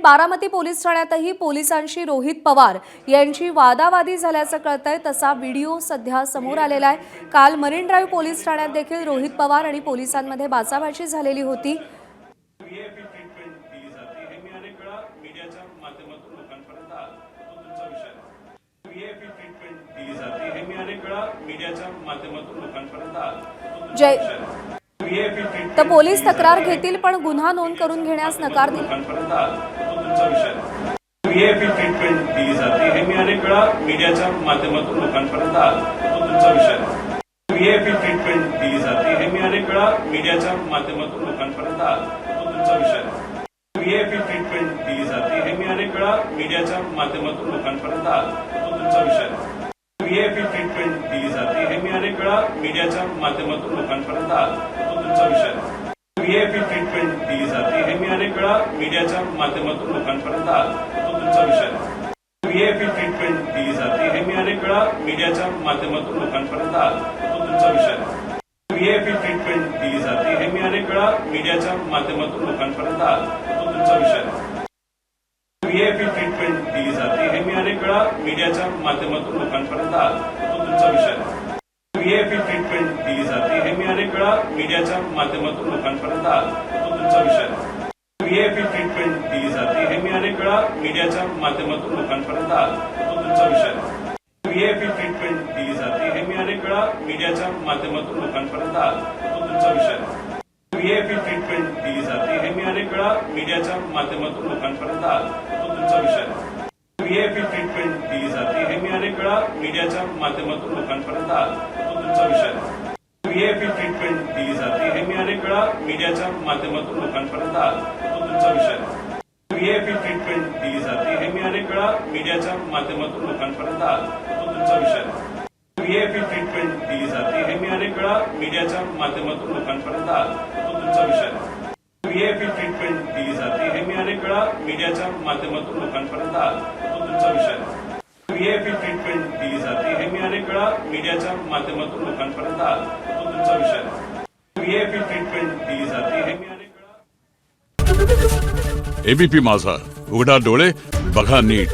Baramati police ठाण्यातही पोलिसांशी रोहित पवार यांची वादावादी झाल्याचं कळतंय। तसा व्हिडिओ सध्या समोर आलेला आहे। काल मरीन ड्राइव्ह पोलीस ठाण्यात देखील रोहित पवार आणि पोलिसांमध्ये बाचाबाची झालेली होती। तर पोलीस तक्रार घेतील पण गुन्हा नोंद करून घेण्यास नकार दिला। व्हीआयपी ट्रीटमेंट दिली जाते हे मी अनेक वेळा मीडियाच्या माध्यमातून लोकांपर्यंत आलो तो तुमचा विषय। व्हीआयपी ट्रीटमेंट दिली जाते हे मी अनेक वेळा मीडियाच्या माध्यमातून लोकांपर्यंत आलो तो तुमचा विषय। व्हीआयपी ट्रीटमेंट दिली जाते हे मी अनेक वेळा मीडियाच्या माध्यमातून लोकांपर्यंत आलो तो तुमचा विषय। व्हीआयपी ट्रीटमेंट दिली जाते हे मी अनेक वेळा मीडियाच्या माध्यमातून लोकांपर्यंत आलो तो तुमचा विषय। व्हीआयपी ट्रीटमेंट दिली जाते हे मी अनेक वेळा मीडियाच्या माध्यमातून लोकांपर्यंत आलो तो तुमचा विषय। व्हीआयपी ट्रीटमेंट दिली जाते हे मी अनेक वेळा मीडियाच्या माध्यमातून लोकांपर्यंत आलो तो तुमचा विषय। व्हीआयपी ट्रीटमेंट दिली जाते हे मी अनेक वेळा मीडियाच्या माध्यमातून लोकांपर्यंत आलो तो तुमचा विषय। व्हीआयपी ट्रीटमेंट दिली जाते हे मी अनेक वेळा मीडियाच्या माध्यमातून लोकांपर्यंत आलो तो तुमचा विषय। व्हीआयपी ट्रीटमेंट दिली जाते हे मी अनेक वेळा मीडियाच्या माध्यमातून लोकांपर्यंत आलो तो तुमचा विषय। व्हीआयपी ट्रीटमेंट दिली जाते हे मी अनेक वेळा मीडियाच्या माध्यमातून लोकांपर्यंत आलो तो तुमचा विषय। व्हीआयपी ट्रीटमेंट दिली जाते हे मी अनेक वेळा मीडियाच्या माध्यमातून लोकांपर्यंत आलो तो तुमचा विषय। व्हीआयपी ट्रीटमेंट दिली जाते हे मी अनेक वेळा मीडियाच्या माध्यमातून लोकांपर्यंत आलो तो तुमचा विषय। व्हीआयपी ट्रीटमेंट दिली जाते हे मी अनेक वेळा मीडियाच्या माध्यमातून लोकांपर्यंत आलो तो तुमचा विषय। व्हीआयपी ट्रीटमेंट दिली जाते हे मी अनेक वेळा मीडियाच्या माध्यमातून लोकांपर्यंत आलो तो तुमचा विषय। व्हीआयपी ट्रीटमेंट दिली जाते हे मी अनेक वेळा मीडियाच्या माध्यमातून लोकांपर्यंत आलो तो तुमचा विषय। व्हीआयपी ट्रीटमेंट दिली जाते हे मी अनेक वेळा मीडियाच्या माध्यमातून लोकांपर्यंत आलो तो तुमचा विषय। व्हीआयपी ट्रीटमेंट दिली जाते हे मी अनेक वेळा मीडियाच्या माध्यमातून लोकांपर्यंत आलो तो तुमचा विषय। व्हीआयपी ट्रीटमेंट दिली जाते हे मी अनेक वेळा मीडियाच्या माध्यमातून लोकांपर्यंत आलो तो तुमचा विषय। व्हीआयपी ट्रीटमेंट दिली जाते हे मी अनेक वेळा। एबीपी माझा, उघडा डोळे बघा नीट।